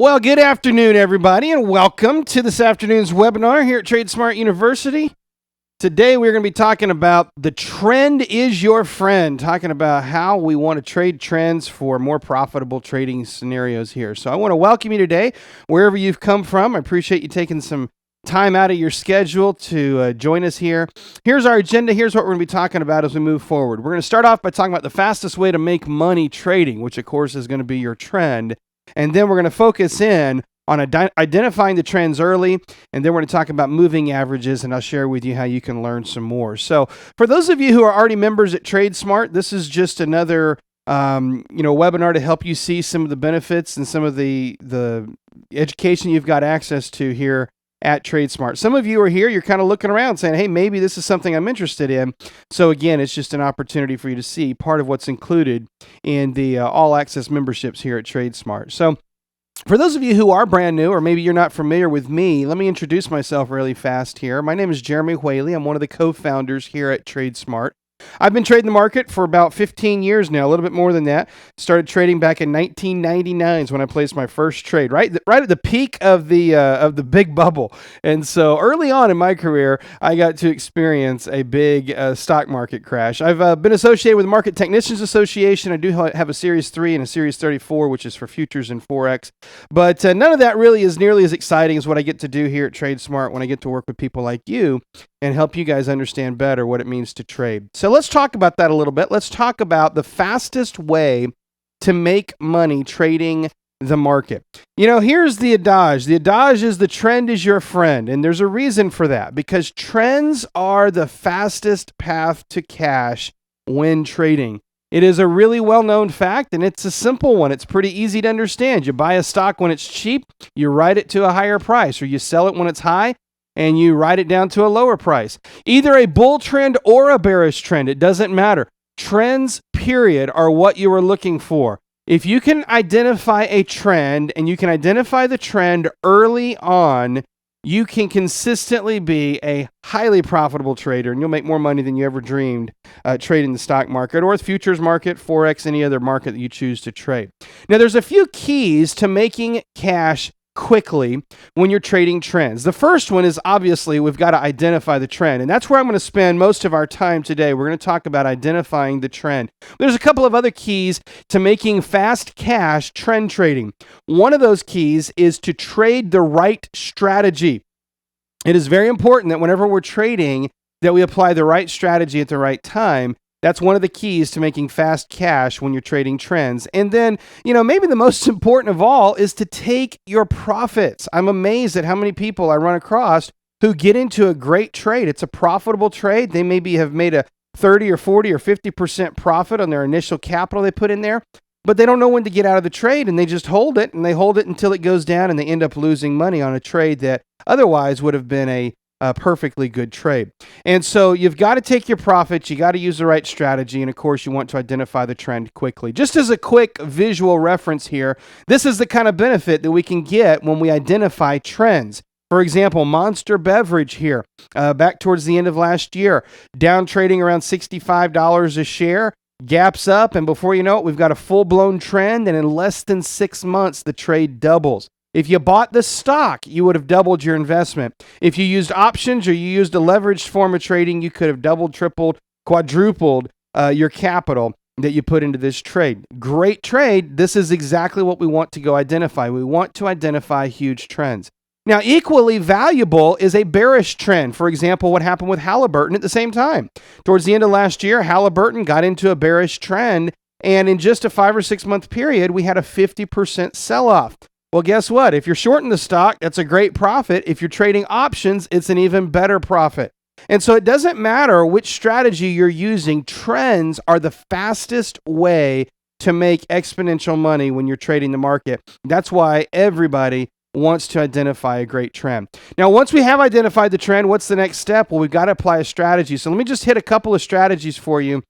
Well, good afternoon, everybody, and welcome to this afternoon's webinar here at TradeSmart University. Today, we're going to be talking about the trend is your friend, talking about how we want to trade trends for more profitable trading scenarios here. So I want to welcome you today, wherever you've come from. I appreciate you taking some time out of your schedule to join us here. Here's our agenda. Here's what we're going to be talking about as we move forward. We're going to start off by talking about the fastest way to make money trading, which, of course, is going to be your trend. And then we're going to focus in on identifying the trends early, and then we're going to talk about moving averages, and I'll share with you how you can learn some more. So for those of you who are already members at TradeSmart, this is just another webinar to help you see some of the benefits and some of the education you've got access to here at TradeSmart. Some of you are here, you're kind of looking around saying, hey, maybe this is something I'm interested in. So again, it's just an opportunity for you to see part of what's included in the all access memberships here at TradeSmart. So for those of you who are brand new, or maybe you're not familiar with me, let me introduce myself really fast here. My name is Jeremy Whaley. I'm one of the co-founders here at TradeSmart. I've been trading the market for about 15 years now, a little bit more than that. Started trading back in 1999 is when I placed my first trade, right at the peak of the big bubble. And so early on in my career, I got to experience a big stock market crash. I've been associated with the Market Technicians Association. I do have a Series 3 and a Series 34, which is for futures and Forex. But none of that really is nearly as exciting as what I get to do here at TradeSmart when I get to work with people like you and help you guys understand better what it means to trade. So let's talk about that a little bit. Let's talk about the fastest way to make money trading the market. You know, here's the adage. The adage is the trend is your friend. And there's a reason for that, because trends are the fastest path to cash when trading. It is a really well-known fact, and it's a simple one. It's pretty easy to understand. You buy a stock when it's cheap, you ride it to a higher price, or you sell it when it's high, and you write it down to a lower price. Either a bull trend or a bearish trend, it doesn't matter. Trends, period, are what you are looking for. If you can identify a trend and you can identify the trend early on, you can consistently be a highly profitable trader, and you'll make more money than you ever dreamed trading the stock market or the futures market, Forex, any other market that you choose to trade. Now, there's a few keys to making cash quickly when you're trading trends. The first one is obviously we've got to identify the trend, and that's where I'm going to spend most of our time today. We're going to talk about identifying the trend. There's a couple of other keys to making fast cash trend trading. One of those keys is to trade the right strategy. It is very important that whenever we're trading that we apply the right strategy at the right time. That's one of the keys to making fast cash when you're trading trends. And then, maybe the most important of all is to take your profits. I'm amazed at how many people I run across who get into a great trade. It's a profitable trade. They maybe have made a 30 or 40 or 50% profit on their initial capital they put in there, but they don't know when to get out of the trade, and they just hold it, and they hold it until it goes down, and they end up losing money on a trade that otherwise would have been a perfectly good trade. And so you've got to take your profits, you got to use the right strategy, and of course you want to identify the trend quickly. Just as a quick visual reference here, this is the kind of benefit that we can get when we identify trends. For example, Monster Beverage here, back towards the end of last year, down trading around $65 a share, gaps up, and before you know it, we've got a full-blown trend, and in less than 6 months, the trade doubles. If you bought the stock, you would have doubled your investment. If you used options or you used a leveraged form of trading, you could have doubled, tripled, quadrupled your capital that you put into this trade. Great trade. This is exactly what we want to go identify. We want to identify huge trends. Now, equally valuable is a bearish trend. For example, what happened with Halliburton at the same time. Towards the end of last year, Halliburton got into a bearish trend, and in just a 5 or 6 month period, we had a 50% sell-off. Well, guess what? If you're shorting the stock, that's a great profit. If you're trading options, it's an even better profit. And so it doesn't matter which strategy you're using. Trends are the fastest way to make exponential money when you're trading the market. That's why everybody wants to identify a great trend. Now, once we have identified the trend, what's the next step? Well, we've got to apply a strategy. So let me just hit a couple of strategies for you,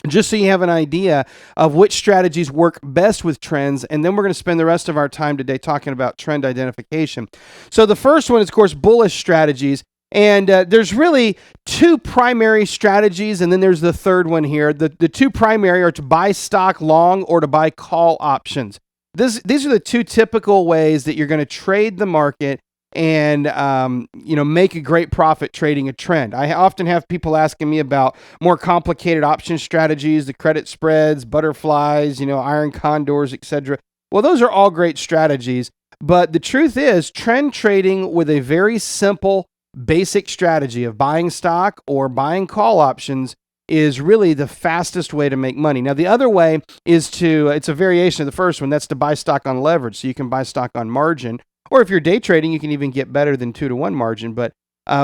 just so you have an idea of which strategies work best with trends. And then we're going to spend the rest of our time today talking about trend identification. So the first one is, of course, bullish strategies. And there's really two primary strategies, and then there's the third one here. The two primary are to buy stock long or to buy call options. These are the two typical ways that you're going to trade the market and make a great profit trading a trend. I often have people asking me about more complicated option strategies, the credit spreads, butterflies, iron condors, etc. Well, those are all great strategies, but the truth is trend trading with a very simple basic strategy of buying stock or buying call options is really the fastest way to make money. Now, the other way is it's a variation of the first one, that's to buy stock on leverage. So you can buy stock on margin, or if you're day trading, you can even get better than 2-to-1 margin. But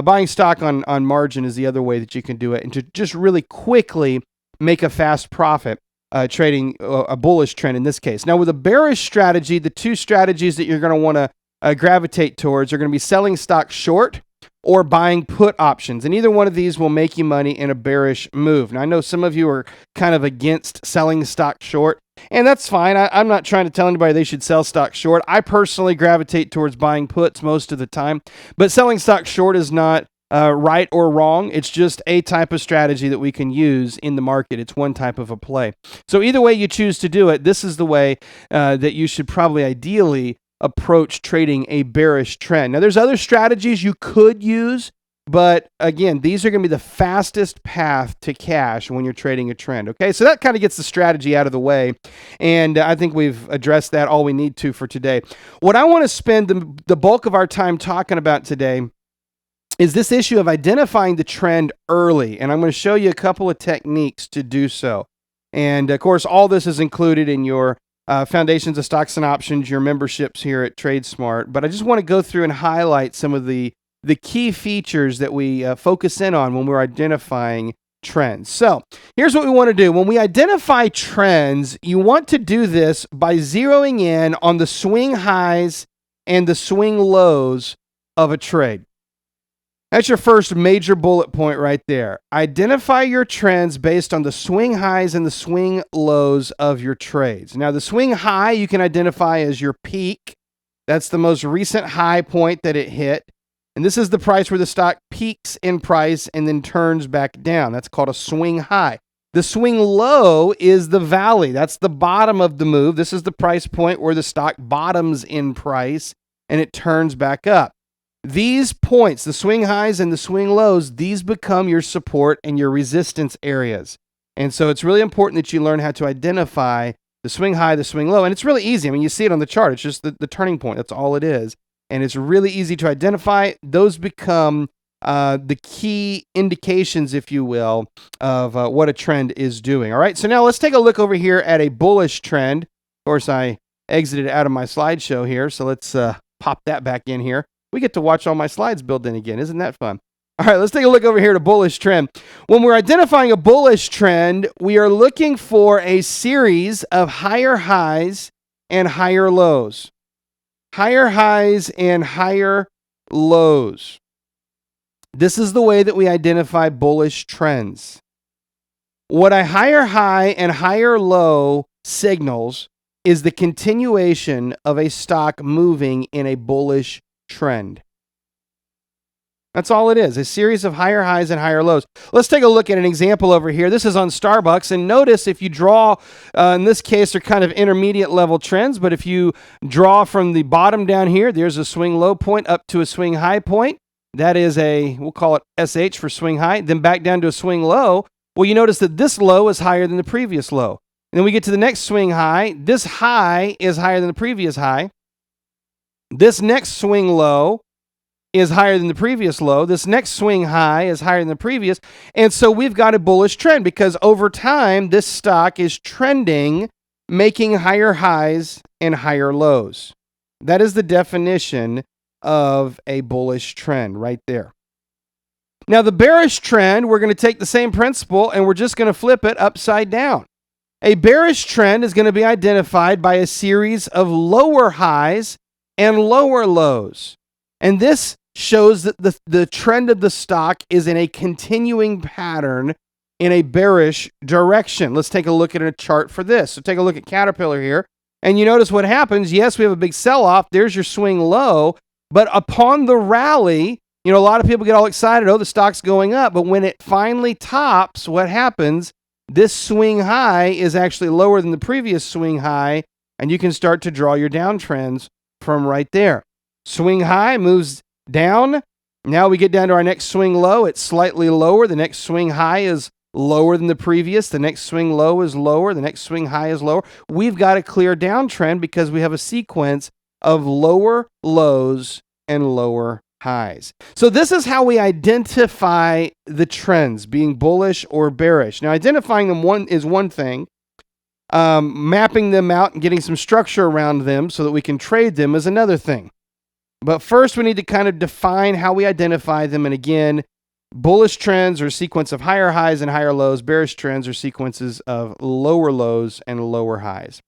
buying stock on margin is the other way that you can do it, and to just really quickly make a fast profit trading a bullish trend in this case. Now, with a bearish strategy, the two strategies that you're going to want to gravitate towards are going to be selling stock short or buying put options. And either one of these will make you money in a bearish move. Now, I know some of you are kind of against selling stock short, and that's fine. I'm not trying to tell anybody they should sell stock short. I personally gravitate towards buying puts most of the time, but selling stock short is not right or wrong. It's just a type of strategy that we can use in the market. It's one type of a play. So either way you choose to do it, this is the way that you should probably ideally approach trading a bearish trend. Now, there's other strategies you could use, but again, these are going to be the fastest path to cash when you're trading a trend. Okay, so that kind of gets the strategy out of the way, and I think we've addressed that all we need to for today. What I want to spend the bulk of our time talking about today is this issue of identifying the trend early, and I'm going to show you a couple of techniques to do so. And of course, all this is included in your Foundations of Stocks and Options, your memberships here at TradeSmart. But I just want to go through and highlight some of the key features that we focus in on when we're identifying trends. So here's what we want to do. When we identify trends, you want to do this by zeroing in on the swing highs and the swing lows of a trade. That's your first major bullet point right there. Identify your trends based on the swing highs and the swing lows of your trades. Now, the swing high you can identify as your peak. That's the most recent high point that it hit. And this is the price where the stock peaks in price and then turns back down. That's called a swing high. The swing low is the valley. That's the bottom of the move. This is the price point where the stock bottoms in price and it turns back up. These points, the swing highs and the swing lows, these become your support and your resistance areas. And so it's really important that you learn how to identify the swing high, the swing low. And it's really easy. I mean, you see it on the chart. It's just the turning point. That's all it is. And it's really easy to identify. Those become the key indications, if you will, of what a trend is doing. All right, so now let's take a look over here at a bullish trend. Of course, I exited out of my slideshow here, so let's pop that back in here. We get to watch all my slides build in again. Isn't that fun? All right, let's take a look over here at a bullish trend. When we're identifying a bullish trend, we are looking for a series of higher highs and higher lows. Higher highs and higher lows. This is the way that we identify bullish trends. What a higher high and higher low signals is the continuation of a stock moving in a bullish trend. That's all it is, a series of higher highs and higher lows. Let's take a look at an example over here. This is on Starbucks, and notice if you draw, in this case, they're kind of intermediate level trends, but if you draw from the bottom down here, there's a swing low point up to a swing high point. That is we'll call it SH for swing high, then back down to a swing low. Well, you notice that this low is higher than the previous low. And then we get to the next swing high. This high is higher than the previous high. This next swing low is higher than the previous low. This next swing high is higher than the previous. And so we've got a bullish trend because over time, this stock is trending, making higher highs and higher lows. That is the definition of a bullish trend right there. Now, the bearish trend, we're going to take the same principle and we're just going to flip it upside down. A bearish trend is going to be identified by a series of lower highs and lower lows. And this shows that the trend of the stock is in a continuing pattern in a bearish direction. Let's take a look at a chart for this. So take a look at Caterpillar here. And you notice what happens. Yes, we have a big sell-off. There's your swing low. But upon the rally, a lot of people get all excited. Oh, the stock's going up. But when it finally tops, what happens? This swing high is actually lower than the previous swing high. and you can start to draw your downtrends from right there. Swing high moves down. Now we get down to our next swing low. It's slightly lower. The next swing high is lower than the previous. The next swing low is lower. The next swing high is lower. We've got a clear downtrend because we have a sequence of lower lows and lower highs. So this is how we identify the trends, being bullish or bearish. Now, identifying them is one thing. Mapping them out and getting some structure around them so that we can trade them is another thing. But first, we need to kind of define how we identify them. And again, bullish trends are a sequence of higher highs and higher lows. Bearish trends are sequences of lower lows and lower highs.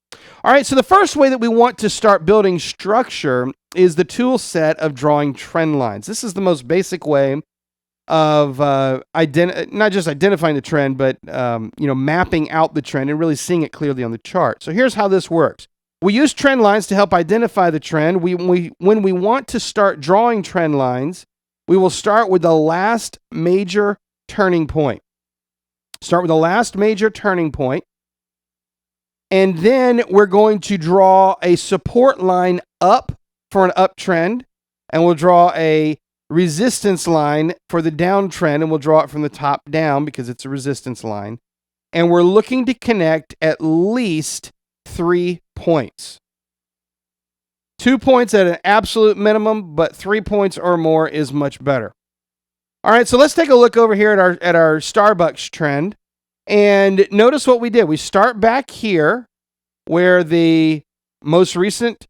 All right, so the first way that we want to start building structure is the tool set of drawing trend lines. This is the most basic way of not just identifying the trend, but mapping out the trend and really seeing it clearly on the chart. So here's how this works. We use trend lines to help identify the trend. When we want to start drawing trend lines, we will start with the last major turning point. Start with the last major turning point. And then we're going to draw a support line up for an uptrend. And we'll draw a resistance line for the downtrend. And we'll draw it from the top down because it's a resistance line. And we're looking to connect at least 3 points. 2 points at an absolute minimum, but 3 points or more is much better. All right, so let's take a look over here at our Starbucks trend. And notice what we did. We start back here where the most recent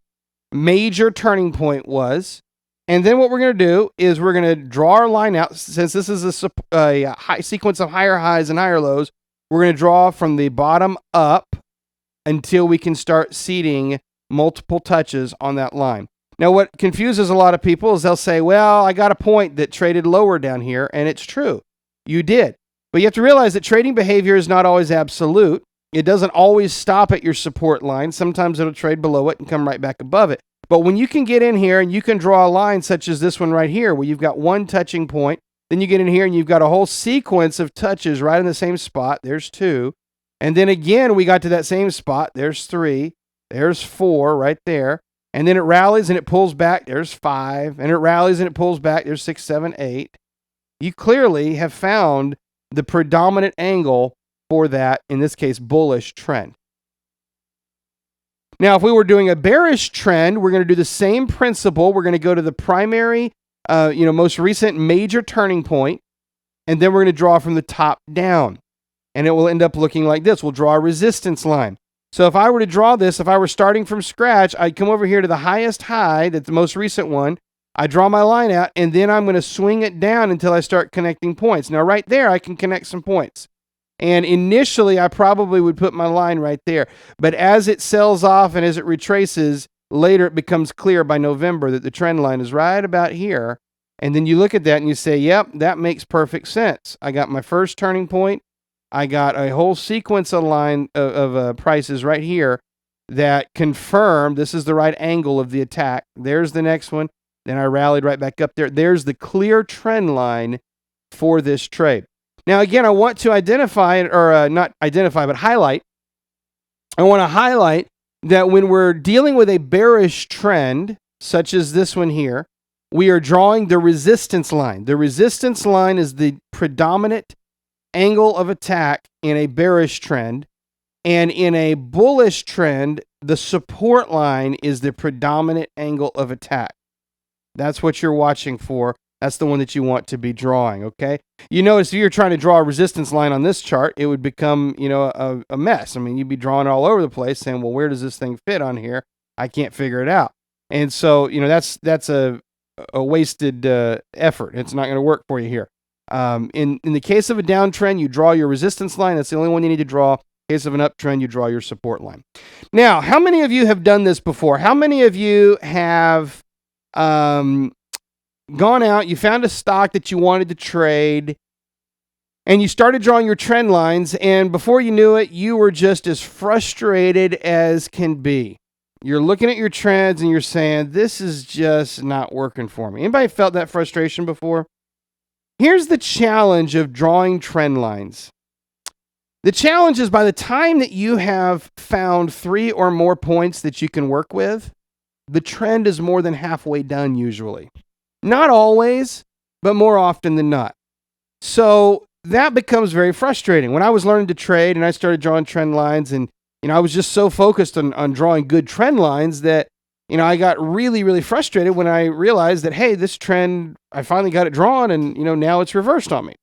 major turning point was. And then what we're going to do is we're going to draw our line out. Since this is a high sequence of higher highs and higher lows, we're going to draw from the bottom up until we can start seeding multiple touches on that line. Now, what confuses a lot of people is they'll say, well, I got a point that traded lower down here, and it's true. You did. But you have to realize that trading behavior is not always absolute. It doesn't always stop at your support line. Sometimes it'll trade below it and come right back above it. But when you can get in here and you can draw a line such as this one right here, where you've got one touching point, then you get in here and you've got a whole sequence of touches right in the same spot. There's 2. And then again, we got to that same spot. There's 3. There's 4 right there. And then it rallies and it pulls back. There's 5. And it rallies and it pulls back. There's 6, 7, 8. You clearly have found the predominant angle for that, in this case, bullish trend. Now, if we were doing a bearish trend, we're going to do the same principle. We're going to go to the primary, most recent major turning point, and then we're going to draw from the top down. And it will end up looking like this. We'll draw a resistance line. So if I were to draw this, if I were starting from scratch, I'd come over here to the highest high, that's the most recent one. I draw my line out, and then I'm going to swing it down until I start connecting points. Now, right there, I can connect some points. And initially, I probably would put my line right there. But as it sells off and as it retraces, later it becomes clear by November that the trend line is right about here. And then you look at that and you say, yep, that makes perfect sense. I got my first turning point. I got a whole sequence of prices right here that confirm this is the right angle of the attack. There's the next one. Then I rallied right back up there. There's the clear trend line for this trade. Now, again, I want to identify, or not identify, but highlight. I want to highlight that when we're dealing with a bearish trend, such as this one here, we are drawing the resistance line. The resistance line is the predominant angle of attack in a bearish trend. And in a bullish trend, the support line is the predominant angle of attack. That's what you're watching for. That's the one that you want to be drawing, okay? You notice if you're trying to draw a resistance line on this chart, it would become, a mess. I mean, you'd be drawing all over the place saying, well, where does this thing fit on here? I can't figure it out. And so, that's a wasted effort. It's not going to work for you here. In the case of a downtrend, you draw your resistance line. That's the only one you need to draw. In case of an uptrend, you draw your support line. Now, how many of you have done this before? How many of you have gone out, you found a stock that you wanted to trade, and you started drawing your trend lines, and before you knew it, you were just as frustrated as can be. You're looking at your trends and you're saying, this is just not working for me. Anybody felt that frustration before? Here's the challenge of drawing trend lines. The challenge is by the time that you have found 3 or more points that you can work with, the trend is more than halfway done usually. Not always, but more often than not. So that becomes very frustrating. When I was learning to trade and I started drawing trend lines, and I was just so focused on drawing good trend lines that I got really, really frustrated when I realized that, hey, this trend, I finally got it drawn and now it's reversed on me.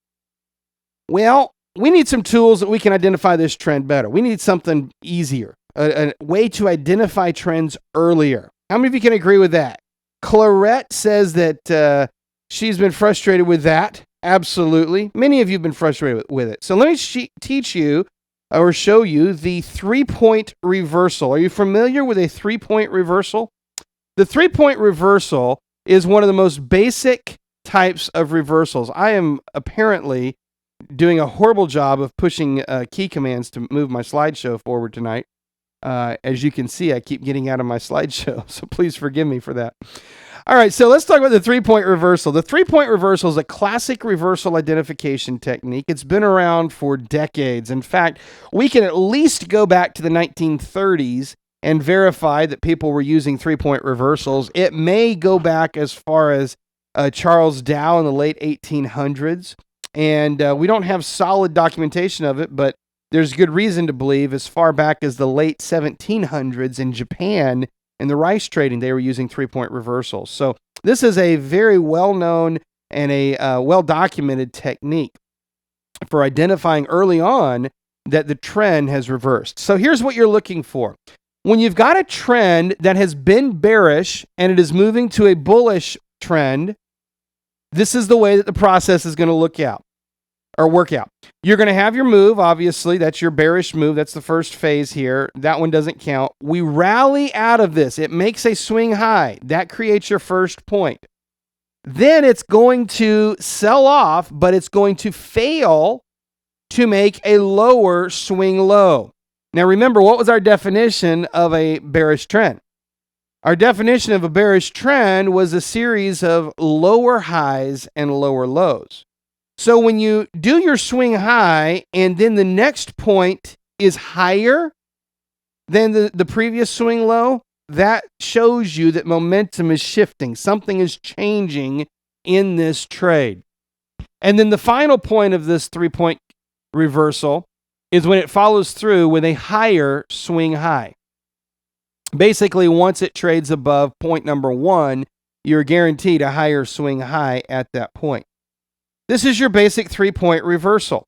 Well, we need some tools that we can identify this trend better. We need something easier, a way to identify trends earlier. How many of you can agree with that? Clarette says that she's been frustrated with that. Absolutely. Many of you have been frustrated with it. So let me teach you or show you the 3-point reversal. Are you familiar with a 3-point reversal? The 3-point reversal is one of the most basic types of reversals. I am apparently doing a horrible job of pushing key commands to move my slideshow forward tonight. As you can see, I keep getting out of my slideshow, so please forgive me for that. All right, so let's talk about the 3-point reversal. The 3-point reversal is a classic reversal identification technique. It's been around for decades. In fact, we can at least go back to the 1930s and verify that people were using 3-point reversals. It may go back as far as Charles Dow in the late 1800s, and we don't have solid documentation of it, but there's good reason to believe as far back as the late 1700s in Japan, in the rice trading, they were using 3-point reversals. So this is a very well-known and a well-documented technique for identifying early on that the trend has reversed. So here's what you're looking for. When you've got a trend that has been bearish and it is moving to a bullish trend, this is the way that the process is going to work out. You're going to have your move, obviously. That's your bearish move. That's the first phase here. That one doesn't count. We rally out of this. It makes a swing high. That creates your first point. Then it's going to sell off, but it's going to fail to make a lower swing low. Now remember, what was our definition of a bearish trend? Our definition of a bearish trend was a series of lower highs and lower lows. So when you do your swing high and then the next point is higher than the previous swing low, that shows you that momentum is shifting. Something is changing in this trade. And then the final point of this 3-point reversal is when it follows through with a higher swing high. Basically, once it trades above point number 1, you're guaranteed a higher swing high at that point. This is your basic 3-point reversal.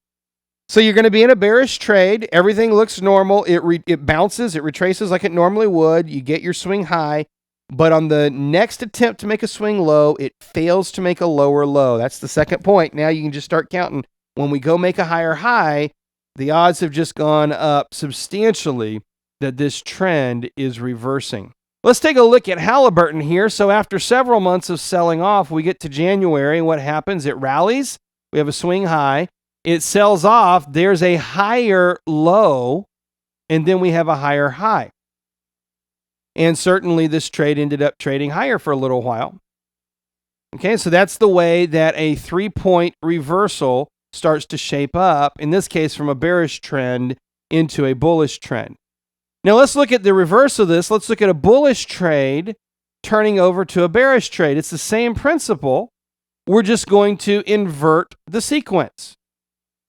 So you're going to be in a bearish trade. Everything looks normal. It bounces. It retraces like it normally would. You get your swing high. But on the next attempt to make a swing low, it fails to make a lower low. That's the second point. Now you can just start counting. When we go make a higher high, the odds have just gone up substantially that this trend is reversing. Let's take a look at Halliburton here. So after several months of selling off, we get to January. What happens? It rallies. We have a swing high. It sells off. There's a higher low, and then we have a higher high. And certainly this trade ended up trading higher for a little while. Okay, so that's the way that a 3-point reversal starts to shape up, in this case from a bearish trend into a bullish trend. Now let's look at the reverse of this. Let's look at a bullish trade turning over to a bearish trade. It's the same principle. We're just going to invert the sequence.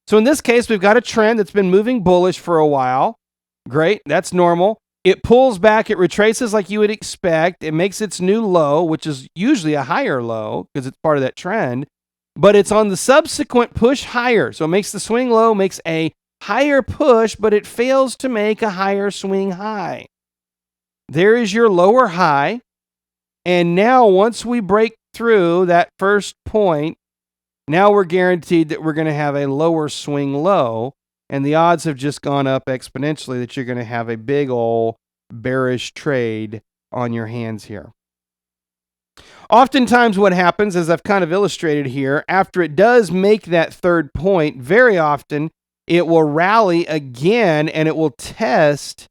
So in this case, we've got a trend that's been moving bullish for a while. Great, that's normal. It pulls back, it retraces like you would expect. It makes its new low, which is usually a higher low because it's part of that trend. But it's on the subsequent push higher. So it makes the swing low, makes a higher push, but it fails to make a higher swing high. There is your lower high. And now once we break through that first point, now we're guaranteed that we're going to have a lower swing low. And the odds have just gone up exponentially that you're going to have a big old bearish trade on your hands here. Oftentimes what happens, as I've kind of illustrated here, after it does make that third point, very often it will rally again and it will test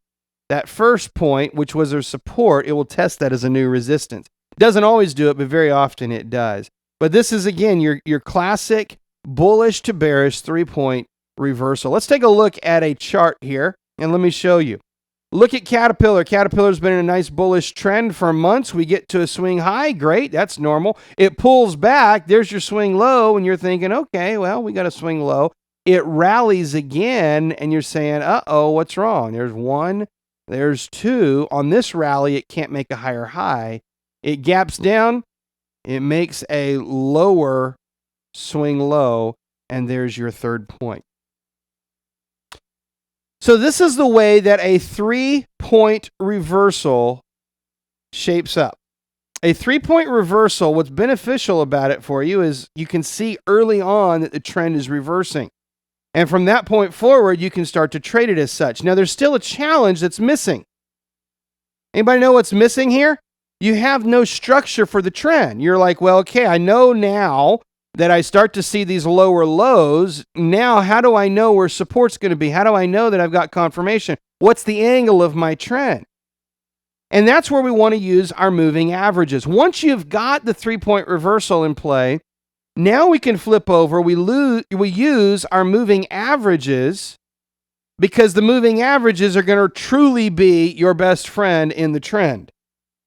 that first point, which was their support. It will test that as a new resistance. It doesn't always do it, but very often it does. But this is, again, your classic bullish to bearish 3-point reversal. Let's take a look at a chart here, and let me show you. Look at Caterpillar. Caterpillar's been in a nice bullish trend for months. We get to a swing high. Great. That's normal. It pulls back. There's your swing low, and you're thinking, okay, well, we got a swing low. It rallies again, and you're saying, uh-oh, what's wrong? There's one. There's two. On this rally, it can't make a higher high. It gaps down. It makes a lower swing low, and there's your third point. So this is the way that a 3-point reversal shapes up. A 3-point reversal, what's beneficial about it for you is you can see early on that the trend is reversing. And from that point forward, you can start to trade it as such. Now, there's still a challenge that's missing. Anybody know what's missing here? You have no structure for the trend. You're like, well, okay, I know now that I start to see these lower lows. Now, how do I know where support's going to be? How do I know that I've got confirmation? What's the angle of my trend? And that's where we want to use our moving averages. Once you've got the 3-point reversal in play, now we can flip over. We use our moving averages because the moving averages are going to truly be your best friend in the trend.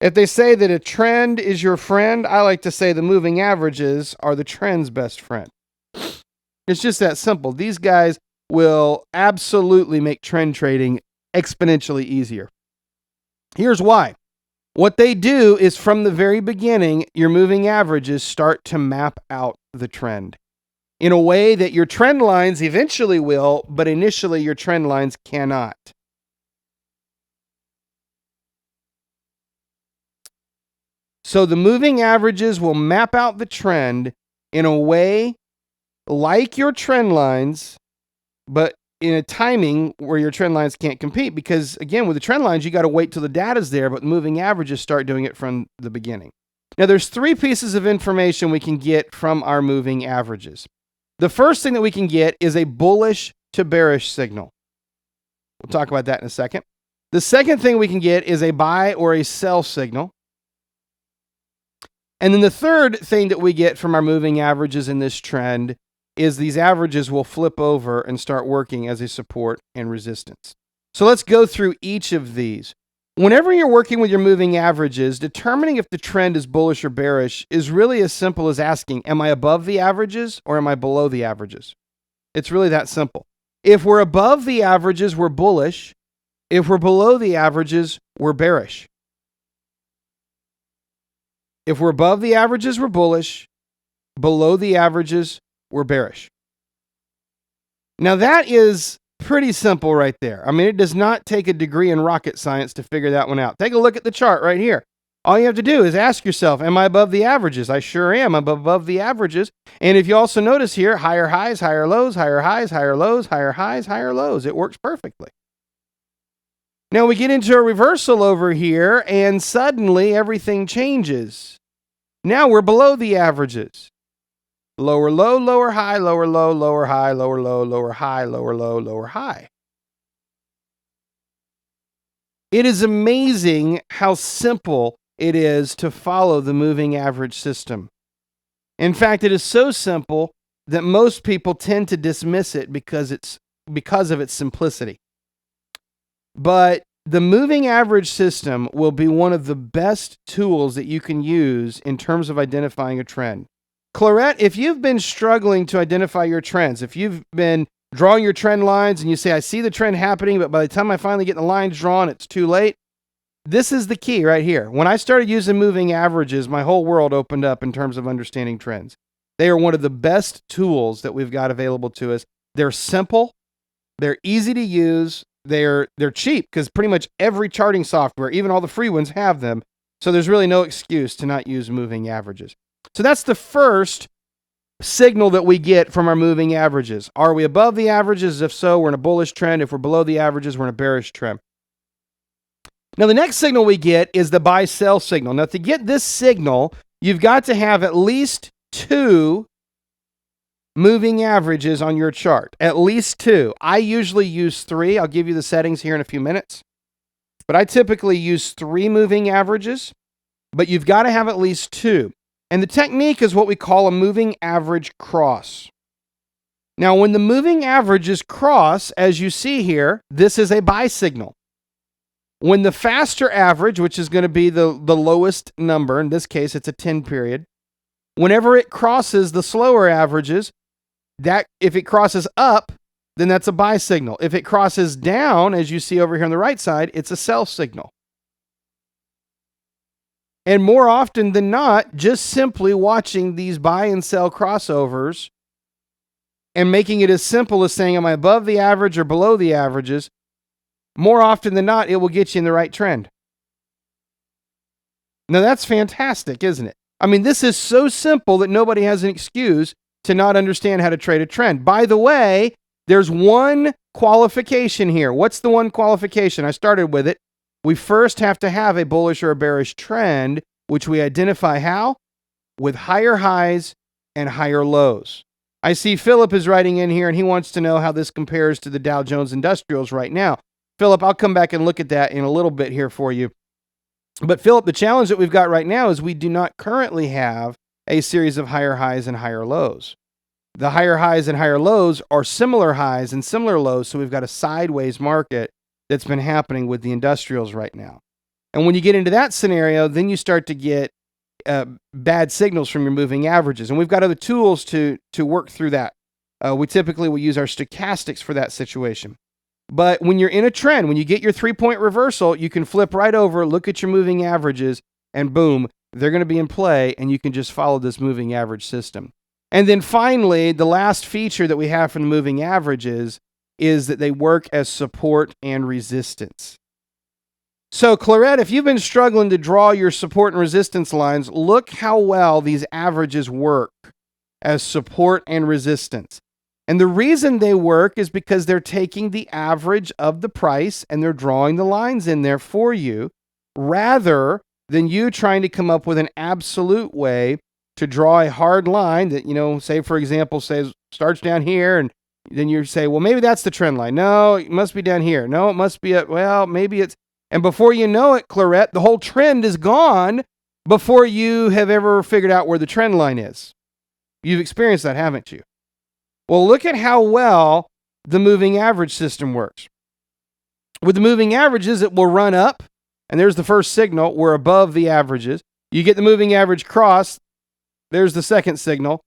If they say that a trend is your friend, I like to say the moving averages are the trend's best friend. It's just that simple. These guys will absolutely make trend trading exponentially easier. Here's why. What they do is from the very beginning, your moving averages start to map out the trend in a way that your trend lines eventually will, but initially your trend lines cannot. So the moving averages will map out the trend in a way like your trend lines, but in a timing where your trend lines can't compete. Because again, with the trend lines, you got to wait till the data's there, but the moving averages start doing it from the beginning. Now, there's 3 pieces of information we can get from our moving averages. The first thing that we can get is a bullish to bearish signal. We'll talk about that in a second. The second thing we can get is a buy or a sell signal. And then the third thing that we get from our moving averages in this trend is these averages will flip over and start working as a support and resistance. So let's go through each of these. Whenever you're working with your moving averages, determining if the trend is bullish or bearish is really as simple as asking, am I above the averages or am I below the averages? It's really that simple. If we're above the averages, we're bullish. If we're below the averages, we're bearish. If we're above the averages, we're bullish. Below the averages, we're bearish. Now that is pretty simple right there. I mean, it does not take a degree in rocket science to figure that one out. Take a look at the chart right here. All you have to do is ask yourself, am I above the averages? I sure am. I'm above the averages. And if you also notice here, higher highs, higher lows, higher highs, higher lows, higher highs, higher lows. It works perfectly. Now we get into a reversal over here, and suddenly everything changes. Now we're below the averages. Lower low, lower high, lower low, lower high, lower low, lower high, lower low, lower high. It is amazing how simple it is to follow the moving average system. In fact, it is so simple that most people tend to dismiss it because of its simplicity. But the moving average system will be one of the best tools that you can use in terms of identifying a trend. Clarette, if you've been struggling to identify your trends, if you've been drawing your trend lines and you say, I see the trend happening, but by the time I finally get the lines drawn, it's too late. This is the key right here. When I started using moving averages, my whole world opened up in terms of understanding trends. They are one of the best tools that we've got available to us. They're simple. They're easy to use. They're cheap because pretty much every charting software, even all the free ones, have them. So there's really no excuse to not use moving averages. So that's the first signal that we get from our moving averages. Are we above the averages? If so, we're in a bullish trend. If we're below the averages, we're in a bearish trend. Now, the next signal we get is the buy-sell signal. Now, to get this signal, you've got to have at least 2 moving averages on your chart. At least 2. I usually use 3. I'll give you the settings here in a few minutes. But I typically use 3 moving averages, but you've got to have at least 2. And the technique is what we call a moving average cross. Now, when the moving averages cross, as you see here, this is a buy signal. When the faster average, which is going to be the lowest number, in this case it's a 10 period, whenever it crosses the slower averages, that if it crosses up, then that's a buy signal. If it crosses down, as you see over here on the right side, it's a sell signal. And more often than not, just simply watching these buy and sell crossovers and making it as simple as saying, am I above the average or below the averages? More often than not, it will get you in the right trend. Now that's fantastic, isn't it? I mean, this is so simple that nobody has an excuse to not understand how to trade a trend. By the way, there's one qualification here. What's the one qualification? I started with it. We first have to have a bullish or a bearish trend, which we identify how? With higher highs and higher lows. I see Philip is writing in here, and he wants to know how this compares to the Dow Jones Industrials right now. Philip, I'll come back and look at that in a little bit here for you. But Philip, the challenge that we've got right now is we do not currently have a series of higher highs and higher lows. The higher highs and higher lows are similar highs and similar lows, so we've got a sideways market that's been happening with the industrials right now. And when you get into that scenario, then you start to get bad signals from your moving averages. And we've got other tools to work through that. We typically will use our stochastics for that situation. But when you're in a trend, when you get your 3-point reversal, you can flip right over, look at your moving averages, and boom, they're going to be in play, and you can just follow this moving average system. And then finally, the last feature that we have for the moving averages is that they work as support and resistance. So, Clarette, if you've been struggling to draw your support and resistance lines, look how well these averages work as support and resistance. And the reason they work is because they're taking the average of the price and they're drawing the lines in there for you, rather than you trying to come up with an absolute way to draw a hard line that, say, for example, starts down here, and then you say, well, maybe that's the trend line. No, it must be down here. No, it must be maybe it's, and before you know it, Clarette, the whole trend is gone before you have ever figured out where the trend line is. You've experienced that, haven't you? Well, look at how well the moving average system works. With the moving averages, it will run up, and there's the first signal. We're above the averages. You get the moving average cross. There's the second signal.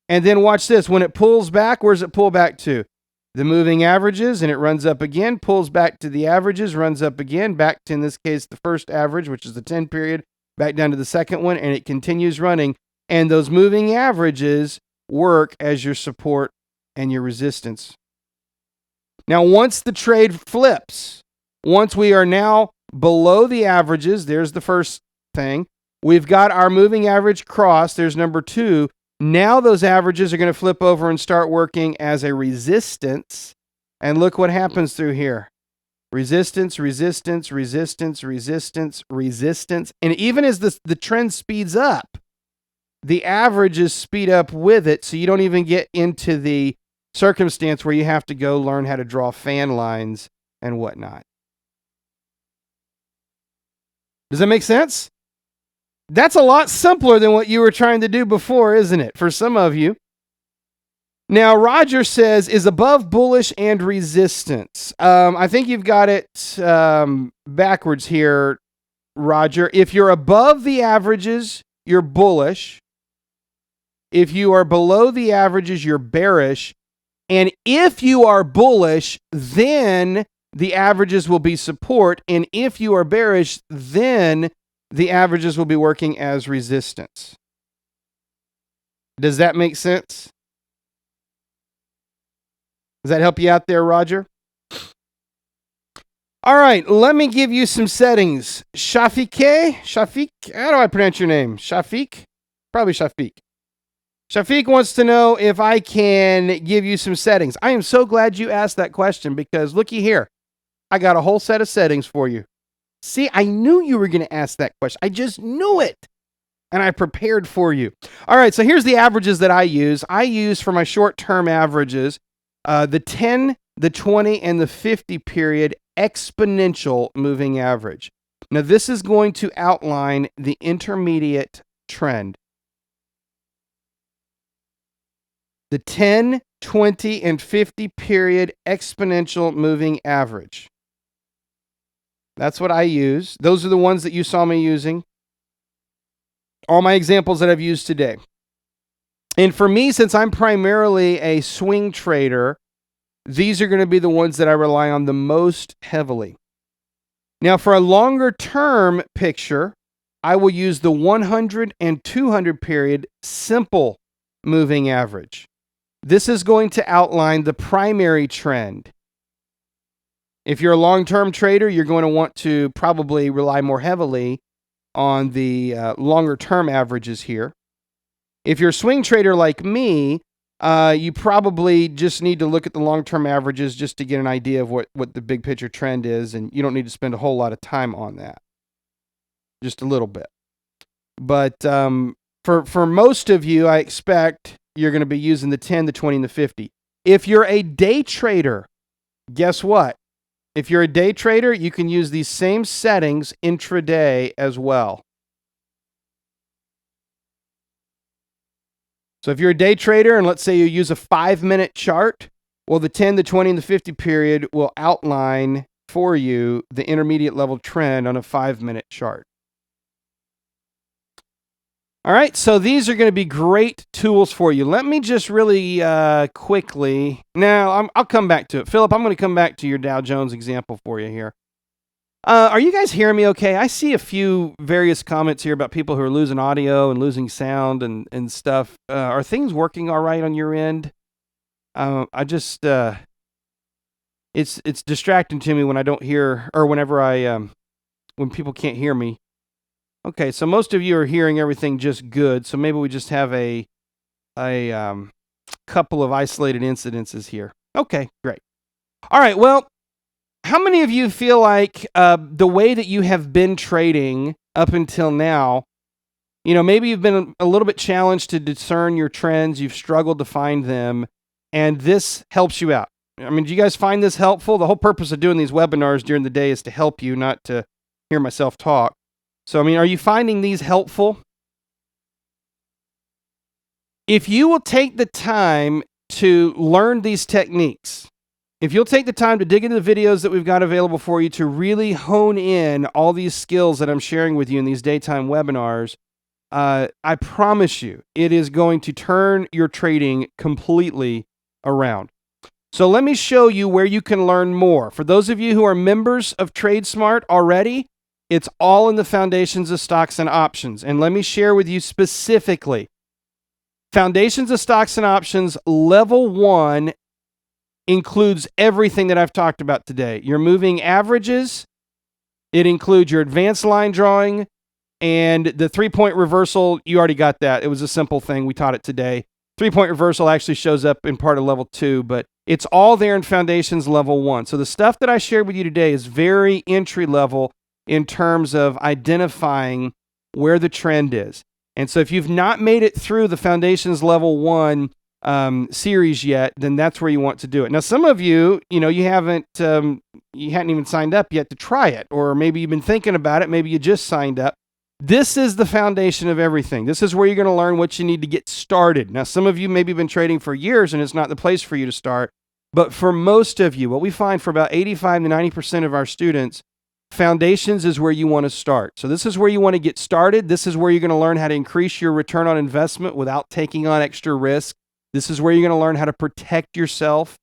And then watch this. When it pulls back, where does it pull back to? The moving averages, and it runs up again, pulls back to the averages, runs up again, back to, in this case, the first average, which is the 10 period, back down to the second one, and it continues running. And those moving averages work as your support and your resistance. Now, once the trade flips, once we are now below the averages, there's the first thing. We've got our moving average cross, there's number 2. Now those averages are going to flip over and start working as a resistance. And look what happens through here. Resistance, resistance, resistance, resistance, resistance. And even as the trend speeds up, the averages speed up with it, so you don't even get into the circumstance where you have to go learn how to draw fan lines and whatnot. Does that make sense? That's a lot simpler than what you were trying to do before, isn't it? For some of you. Now, Roger says, is above bullish and resistance. I think you've got it backwards here, Roger. If you're above the averages, you're bullish. If you are below the averages, you're bearish. And if you are bullish, then the averages will be support. And if you are bearish, then the averages will be working as resistance. Does that make sense? Does that help you out there, Roger? All right, let me give you some settings. Shafiq, how do I pronounce your name? Shafiq? Probably Shafiq. Shafiq wants to know if I can give you some settings. I am so glad you asked that question because looky here. I got a whole set of settings for you. See, I knew you were going to ask that question. I just knew it. And I prepared for you. All right, so here's the averages that I use. I use for my short-term averages, the 10, the 20, and the 50 period exponential moving average. Now, this is going to outline the intermediate trend. The 10, 20, and 50 period exponential moving average. That's what I use. Those are the ones that you saw me using. All my examples that I've used today. And for me, since I'm primarily a swing trader, these are going to be the ones that I rely on the most heavily. Now, for a longer term picture, I will use the 100 and 200 period simple moving average. This is going to outline the primary trend. If you're a long-term trader, you're going to want to probably rely more heavily on the longer-term averages here. If you're a swing trader like me, you probably just need to look at the long-term averages just to get an idea of what the big picture trend is, and you don't need to spend a whole lot of time on that. Just a little bit. But for most of you, I expect you're going to be using the 10, the 20, and the 50. If you're a day trader, guess what? If you're a day trader, you can use these same settings intraday as well. So if you're a day trader, and let's say you use a 5-minute chart, well, the 10, the 20, and the 50 period will outline for you the intermediate level trend on a 5-minute chart. All right, so these are going to be great tools for you. Let me just really quickly, now I'll come back to it. Philip, I'm going to come back to your Dow Jones example for you here. Are you guys hearing me okay? I see a few various comments here about people who are losing audio and losing sound and stuff. Are things working all right on your end? It's distracting to me when I don't hear, or whenever when people can't hear me. Okay, so most of you are hearing everything just good, so maybe we just have a couple of isolated incidences here. Okay, great. All right, well, how many of you feel like the way that you have been trading up until now, maybe you've been a little bit challenged to discern your trends, you've struggled to find them, and this helps you out? I mean, do you guys find this helpful? The whole purpose of doing these webinars during the day is to help you, not to hear myself talk. So, I mean, are you finding these helpful? If you will take the time to learn these techniques, if you'll take the time to dig into the videos that we've got available for you to really hone in all these skills that I'm sharing with you in these daytime webinars, I promise you, it is going to turn your trading completely around. So let me show you where you can learn more. For those of you who are members of TradeSmart already, it's all in the Foundations of Stocks and Options. And let me share with you specifically. Foundations of Stocks and Options Level 1 includes everything that I've talked about today. Your moving averages, it includes your advanced line drawing, and the 3-point reversal, you already got that. It was a simple thing. We taught it today. 3-point reversal actually shows up in part of Level 2, but it's all there in Foundations Level 1. So the stuff that I shared with you today is very entry level in terms of identifying where the trend is. And so if you've not made it through the Foundations Level 1 series yet, then that's where you want to do it. Now, some of you, you hadn't even signed up yet to try it, or maybe you've been thinking about it. Maybe you just signed up. This is the foundation of everything. This is where you're going to learn what you need to get started. Now, some of you maybe been trading for years and it's not the place for you to start. But for most of you, what we find for about 85 to 90% of our students, Foundations is where you want to start. So this is where you want to get started. This is where you're going to learn how to increase your return on investment without taking on extra risk. This is where you're going to learn how to protect yourself.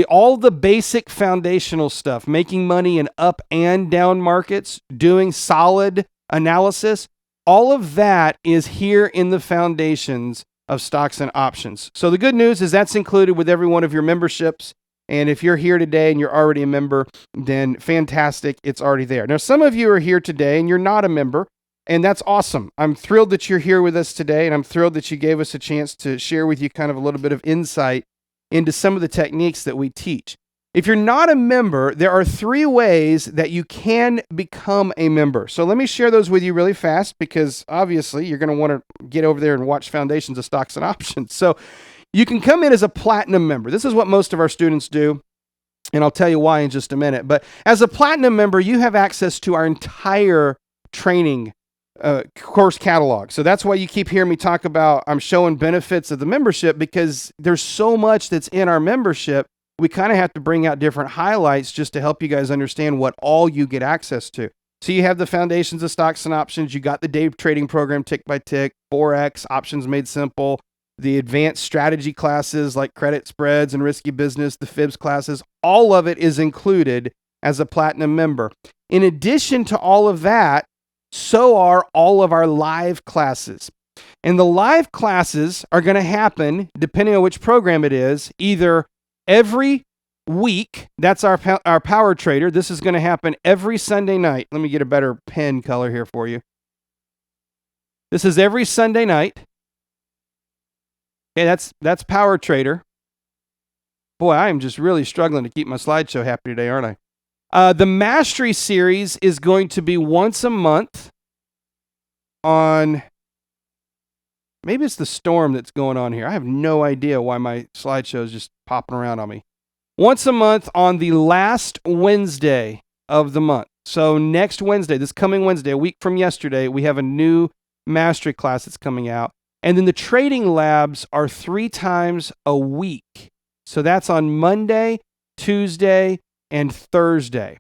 All the basic foundational stuff, making money in up and down markets, doing solid analysis, all of that is here in the Foundations of Stocks and Options. So the good news is that's included with every one of your memberships. And if you're here today and you're already a member, then fantastic, it's already there. Now, some of you are here today and you're not a member, and that's awesome. I'm thrilled that you're here with us today, and I'm thrilled that you gave us a chance to share with you kind of a little bit of insight into some of the techniques that we teach. If you're not a member, there are 3 ways that you can become a member. So let me share those with you really fast, because obviously you're going to want to get over there and watch Foundations of Stocks and Options. So you can come in as a platinum member. This is what most of our students do, and I'll tell you why in just a minute. But as a platinum member, you have access to our entire training course catalog. So that's why you keep hearing me talk about I'm showing benefits of the membership, because there's so much that's in our membership. We kind of have to bring out different highlights just to help you guys understand what all you get access to. So you have the foundations of stocks and options. You got the day trading program, tick by tick, Forex, options made simple, the advanced strategy classes like credit spreads and risky business, the FIBS classes. All of it is included as a platinum member. In addition to all of that, so are all of our live classes. And the live classes are going to happen, depending on which program it is, either every week. That's our Power Trader. This is going to happen every Sunday night. Let me get a better pen color here for you. This is every Sunday night. Okay, that's Power Trader. Boy, I am just really struggling to keep my slideshow happy today, aren't I? The Mastery Series is going to be once a month on, maybe it's the storm that's going on here. I have no idea why my slideshow is just popping around on me. Once a month on the last Wednesday of the month. So next Wednesday, this coming Wednesday, a week from yesterday, we have a new Mastery class that's coming out. And then the trading labs are 3 times a week. So that's on Monday, Tuesday, and Thursday.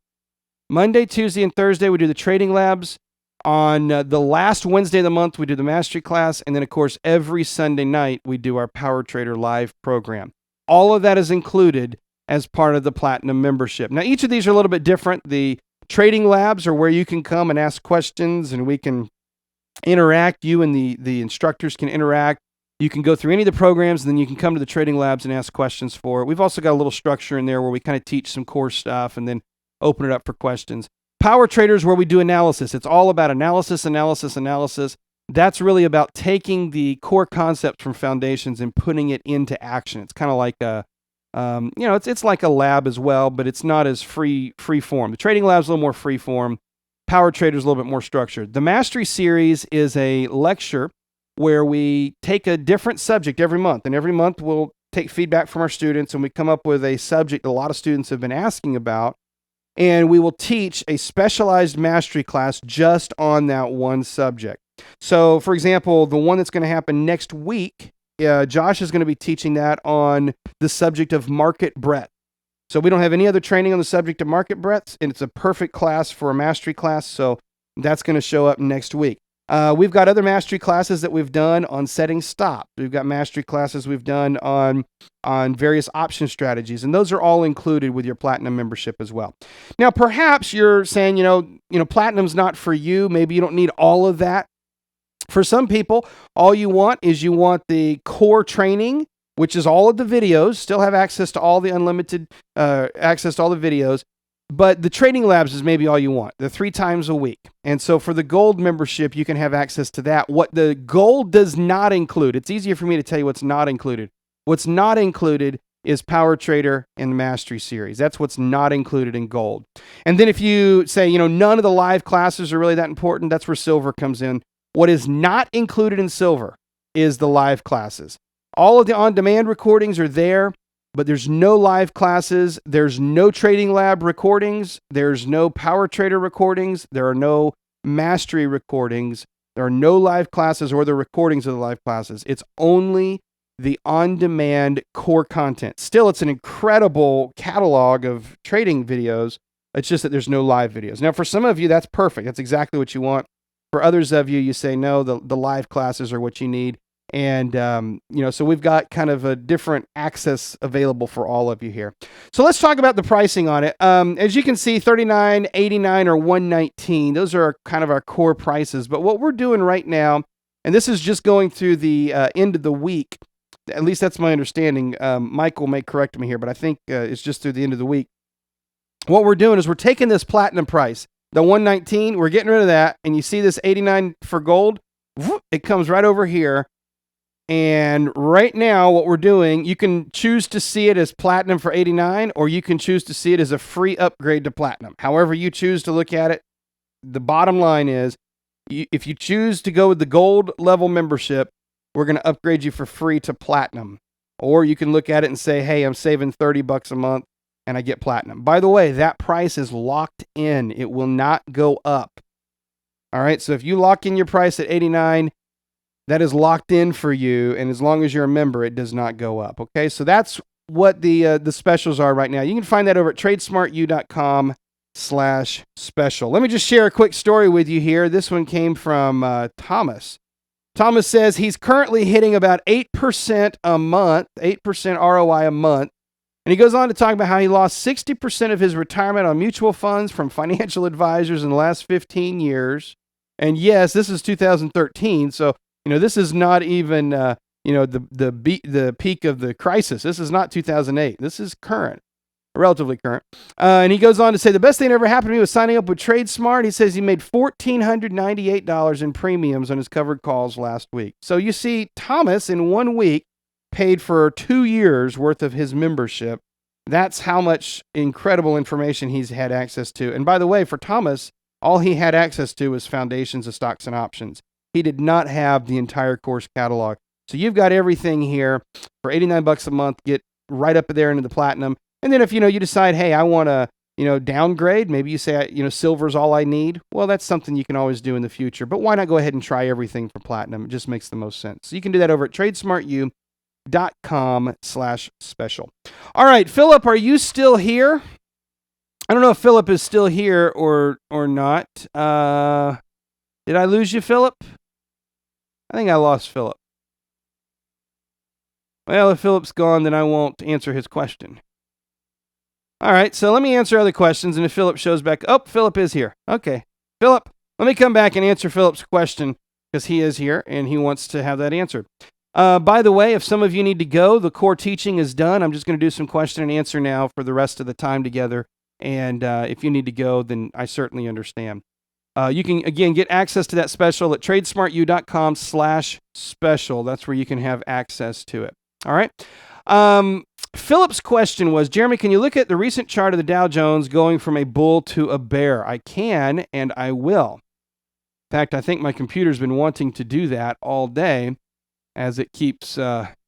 Monday, Tuesday, and Thursday, we do the trading labs. On the last Wednesday of the month, we do the Mastery class. And then, of course, every Sunday night, we do our Power Trader Live program. All of that is included as part of the Platinum membership. Now, each of these are a little bit different. The trading labs are where you can come and ask questions, and we can interact. You and the instructors can interact. You can go through any of the programs, and then you can come to the trading labs and ask questions for it. We've also got a little structure in there where we kind of teach some core stuff and then open it up for questions. Power Traders, where we do analysis. It's all about analysis. That's really about taking the core concepts from Foundations and putting it into action. It's kind of like it's like a lab as well, but it's not as free form. The trading lab's a little more free form. Power Traders a little bit more structured. The Mastery Series is a lecture where we take a different subject every month, and every month we'll take feedback from our students, and we come up with a subject a lot of students have been asking about, and we will teach a specialized mastery class just on that one subject. So, for example, the one that's going to happen next week, Josh is going to be teaching that on the subject of market breadth. So we don't have any other training on the subject of market breadth, and it's a perfect class for a mastery class, so that's going to show up next week. We've got other mastery classes that we've done on setting stop. We've got mastery classes we've done on various option strategies, and those are all included with your Platinum membership as well. Now, perhaps you're saying, Platinum's not for you. Maybe you don't need all of that. For some people, all you want is the core training, which is all of the videos, still have access to all the unlimited access to all the videos. But the trading labs is maybe all you want. They're 3 times a week. And so for the gold membership, you can have access to that. What the gold does not include, it's easier for me to tell you what's not included. What's not included is Power Trader and the Mastery Series. That's what's not included in gold. And then if you say, none of the live classes are really that important, that's where silver comes in. What is not included in silver is the live classes. All of the on-demand recordings are there, but there's no live classes. There's no trading lab recordings. There's no Power Trader recordings. There are no Mastery recordings. There are no live classes or the recordings of the live classes. It's only the on-demand core content. Still, it's an incredible catalog of trading videos. It's just that there's no live videos. Now, for some of you, that's perfect. That's exactly what you want. For others of you, you say, no, the live classes are what you need. And, so we've got kind of a different access available for all of you here. So let's talk about the pricing on it. As you can see, $39, $89, or $119. Those are kind of our core prices. But what we're doing right now, and this is just going through the end of the week, at least that's my understanding. Michael may correct me here, but I think it's just through the end of the week. What we're doing is we're taking this platinum price, the $119, we're getting rid of that. And you see this $89 for gold, it comes right over here. And right now, what we're doing, you can choose to see it as platinum for $89, or you can choose to see it as a free upgrade to platinum. However you choose to look at it, the bottom line is, if you choose to go with the gold level membership, we're going to upgrade you for free to platinum. Or you can look at it and say, hey, I'm saving $30 a month and I get platinum. By the way, that price is locked in. It will not go up. All right, so if you lock in your price at 89, that is locked in for you, and as long as you're a member, it does not go up. Okay, so that's what the specials are right now. You can find that over at tradesmartu.com/special. Let me just share a quick story with you here. This one came from Thomas. Thomas says he's currently hitting about 8% a month, 8% ROI a month. And he goes on to talk about how he lost 60% of his retirement on mutual funds from financial advisors in the last 15 years. And yes, this is 2013. So, this is not even, the peak of the crisis. This is not 2008. This is current. Relatively current. And he goes on to say, the best thing that ever happened to me was signing up with TradeSmart. He says he made $1,498 in premiums on his covered calls last week. So you see, Thomas in 1 week paid for 2 years worth of his membership. That's how much incredible information he's had access to. And by the way, for Thomas, all he had access to was foundations of stocks and options. He did not have the entire course catalog. So you've got everything here for $89 a month. Get right up there into the platinum. And then if, you decide, hey, I want to, downgrade, maybe you say, silver's all I need. Well, that's something you can always do in the future. But why not go ahead and try everything for platinum? It just makes the most sense. So you can do that over at tradesmartu.com/special. All right, Philip, are you still here? I don't know if Philip is still here or not. Did I lose you, Philip? I think I lost Philip. Well, if Philip's gone, then I won't answer his question. All right, so let me answer other questions, and if Philip shows back, Philip is here. Okay, Philip, let me come back and answer Philip's question because he is here and he wants to have that answered. By the way, if some of you need to go, the core teaching is done. I'm just going to do some question and answer now for the rest of the time together. And if you need to go, then I certainly understand. You can, again, get access to that special at tradesmartu.com/special. That's where you can have access to it. All right. Philip's question was, Jeremy, can you look at the recent chart of the Dow Jones going from a bull to a bear? I can, and I will. In fact, I think my computer's been wanting to do that all day as it keeps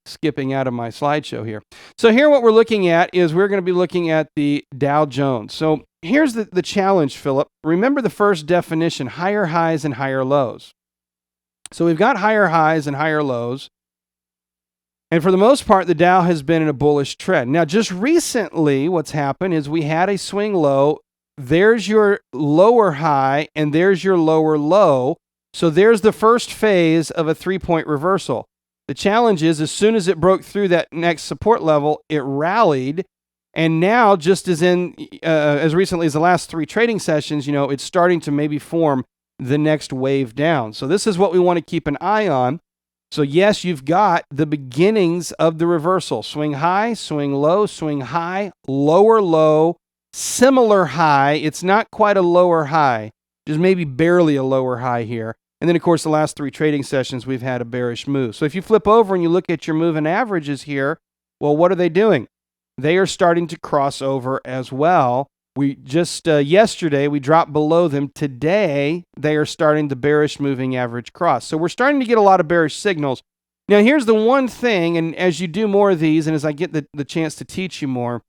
skipping out of my slideshow here. So here what we're looking at is we're going to be looking at the Dow Jones. So here's the challenge, Philip. Remember the first definition, higher highs and higher lows. So we've got higher highs and higher lows. And for the most part, the Dow has been in a bullish trend. Now, just recently, what's happened is we had a swing low. There's your lower high, and there's your lower low. So there's the first phase of a 3-point reversal. The challenge is, as soon as it broke through that next support level, it rallied. And now, just as as recently as the last 3 trading sessions, it's starting to maybe form the next wave down. So this is what we want to keep an eye on. So yes, you've got the beginnings of the reversal. Swing high, swing low, swing high, lower low, similar high. It's not quite a lower high, just maybe barely a lower high here. And then, of course, the last 3 trading sessions, we've had a bearish move. So if you flip over and you look at your moving averages here, well, what are they doing? They are starting to cross over as well. We just, yesterday, we dropped below them. Today, they are starting the bearish moving average cross. So we're starting to get a lot of bearish signals. Now, here's the one thing, and as you do more of these, and as I get the chance to teach you more,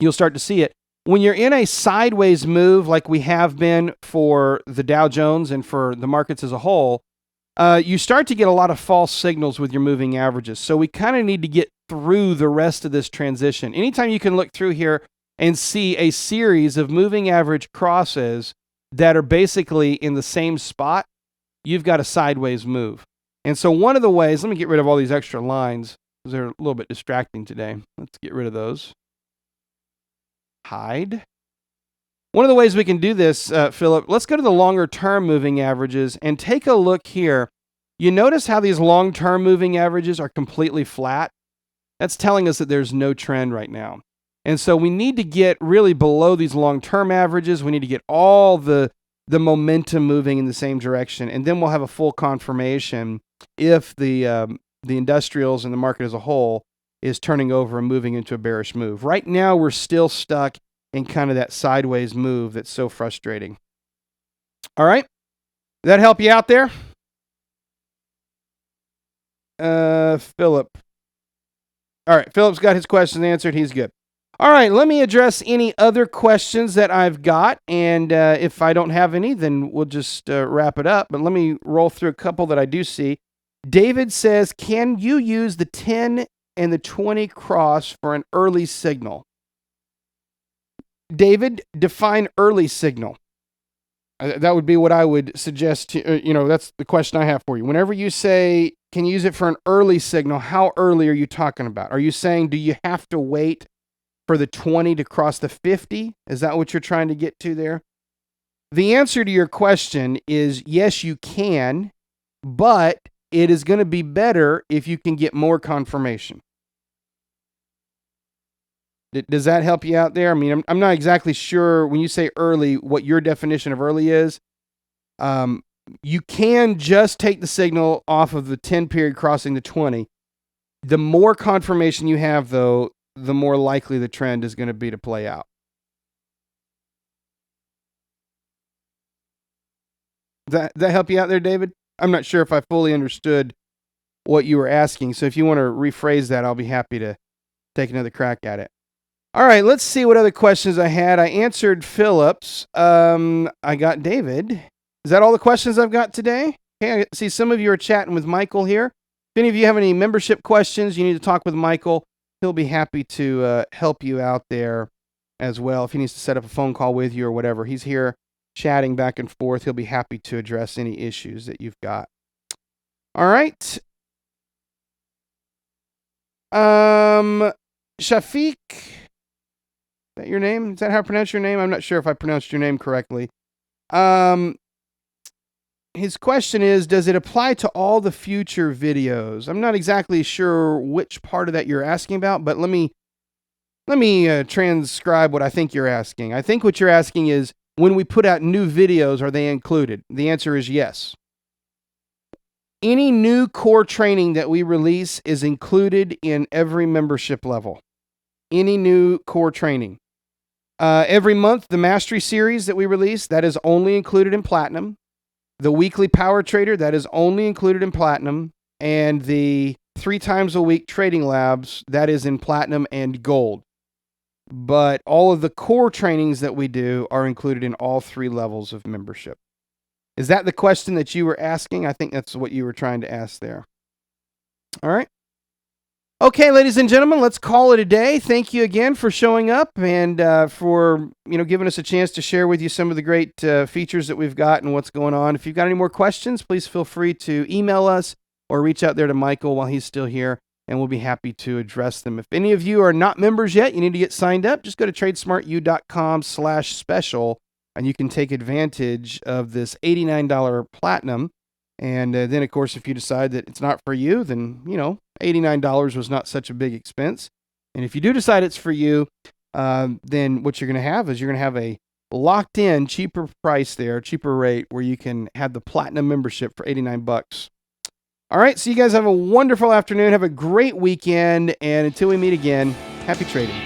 you'll start to see it. When you're in a sideways move like we have been for the Dow Jones and for the markets as a whole, you start to get a lot of false signals with your moving averages. So we kind of need to get through the rest of this transition. Anytime you can look through here and see a series of moving average crosses that are basically in the same spot, you've got a sideways move. And so one of the ways, let me get rid of all these extra lines because they're a little bit distracting today. Let's get rid of those. Hide. One of the ways we can do this, Philip, let's go to the longer term moving averages and take a look here. You notice how these long-term moving averages are completely flat? That's telling us that there's no trend right now. And so we need to get really below these long-term averages. We need to get all the momentum moving in the same direction. And then we'll have a full confirmation if the industrials and the market as a whole is turning over and moving into a bearish move. Right now, we're still stuck in kind of that sideways move that's so frustrating. All right? Did that help you out there? Philip. All right, Philip's got his questions answered. He's good. All right, let me address any other questions that I've got. And if I don't have any, then we'll just wrap it up. But let me roll through a couple that I do see. David says, can you use the 10 and the 20 cross for an early signal? David, define early signal. That would be what I would suggest to, that's the question I have for you. Whenever you say, can you use it for an early signal, how early are you talking about? Are you saying, do you have to wait for the 20 to cross the 50? Is that what you're trying to get to there? The answer to your question is yes, you can, but it is going to be better if you can get more confirmation. Does that help you out there? I mean, I'm not exactly sure when you say early what your definition of early is. You can just take the signal off of the 10 period crossing the 20. The more confirmation you have, though, the more likely the trend is going to be to play out. That help you out there, David? I'm not sure if I fully understood what you were asking, so if you want to rephrase that, I'll be happy to take another crack at it. All right, let's see what other questions I had. I answered Phillips. I got David. Is that all the questions I've got today? Okay, I see some of you are chatting with Michael here. If any of you have any membership questions, you need to talk with Michael. He'll be happy to help you out there as well. If he needs to set up a phone call with you or whatever, he's here chatting back and forth. He'll be happy to address any issues that you've got. All right. Shafiq, is that your name? Is that how I pronounce your name? I'm not sure if I pronounced your name correctly. His question is, does it apply to all the future videos? I'm not exactly sure which part of that you're asking about, but let me transcribe what I think you're asking. I think what you're asking is, when we put out new videos, are they included? The answer is yes. Any new core training that we release is included in every membership level. Any new core training. Every month, the Mastery Series that we release, that is only included in Platinum. The Weekly Power Trader, that is only included in Platinum. And the 3 times a week Trading Labs, that is in Platinum and Gold. But all of the core trainings that we do are included in all 3 levels of membership. Is that the question that you were asking? I think that's what you were trying to ask there. All right. Okay, ladies and gentlemen, let's call it a day. Thank you again for showing up and for giving us a chance to share with you some of the great features that we've got and what's going on. If you've got any more questions, please feel free to email us or reach out there to Michael while he's still here, and we'll be happy to address them. If any of you are not members yet, you need to get signed up. Just go to tradesmartu.com/special, and you can take advantage of this $89 Platinum. And then, of course, if you decide that it's not for you, then, $89 was not such a big expense. And if you do decide it's for you, then what you're going to have is you're going to have a locked-in, cheaper price there, cheaper rate, where you can have the Platinum membership for $89. All right, so you guys have a wonderful afternoon. Have a great weekend. And until we meet again, happy trading.